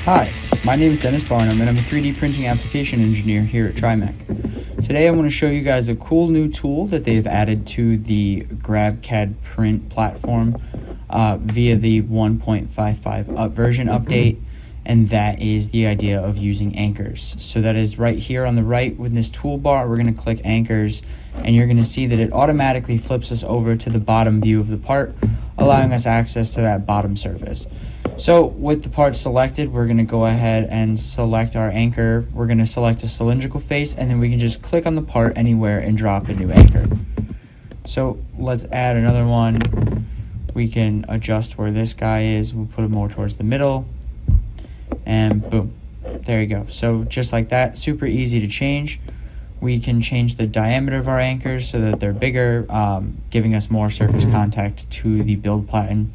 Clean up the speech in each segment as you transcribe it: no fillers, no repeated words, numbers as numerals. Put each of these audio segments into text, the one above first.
Hi, my name is Dennis Barnum and I'm a 3D printing application engineer here at TriMech. Today I want to show you guys a cool new tool that they've added to the GrabCAD Print platform via the 1.55 version update, and that is the idea of using anchors. So that is right here on the right with this toolbar. We're going to click anchors and you're going to see that it automatically flips us over to the bottom view of the part, allowing us access to that bottom surface. So with the part selected, we're going to go ahead and select our anchor. We're going to select a cylindrical face, and then we can just click on the part anywhere and drop a new anchor. So let's add another one. We can adjust where this guy is. We'll put it more towards the middle, and boom, there you go. So just like that, super easy to change. We can change the diameter of our anchors so that they're bigger, giving us more surface contact to the build platen.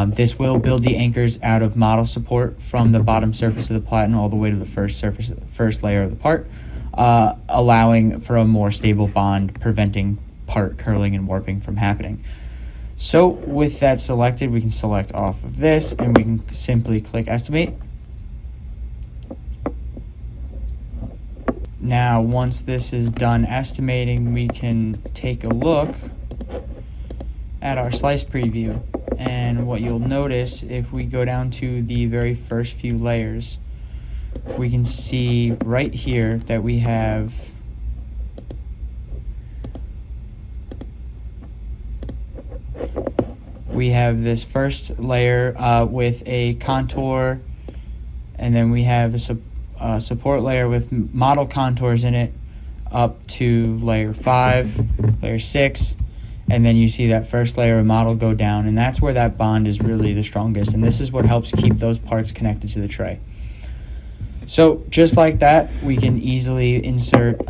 This will build the anchors out of model support from the bottom surface of the platen all the way to the first layer of the part, allowing for a more stable bond, preventing part curling and warping from happening. So with that selected, we can select off of this and we can simply click estimate. Now once this is done estimating, we can take a look at our slice preview. And what you'll notice, if we go down to the very first few layers, we can see right here that we have this first layer with a contour, and then we have a support layer with model contours in it up to layer 5, layer 6. And then you see that first layer of model go down, and that's where that bond is really the strongest, and this is what helps keep those parts connected to the tray. So just like that, we can easily insert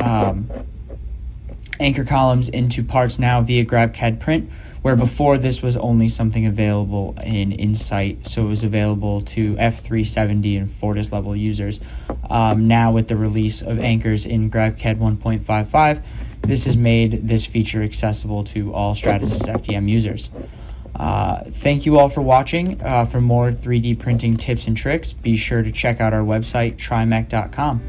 anchor columns into parts now via GrabCAD Print, where before this was only something available in Insight, so it was available to F370 and Fortis level users. Now with the release of anchors in GrabCAD 1.55, this has made this feature accessible to all Stratasys FDM users. Thank you all for watching. For more 3D printing tips and tricks, be sure to check out our website, trimech.com.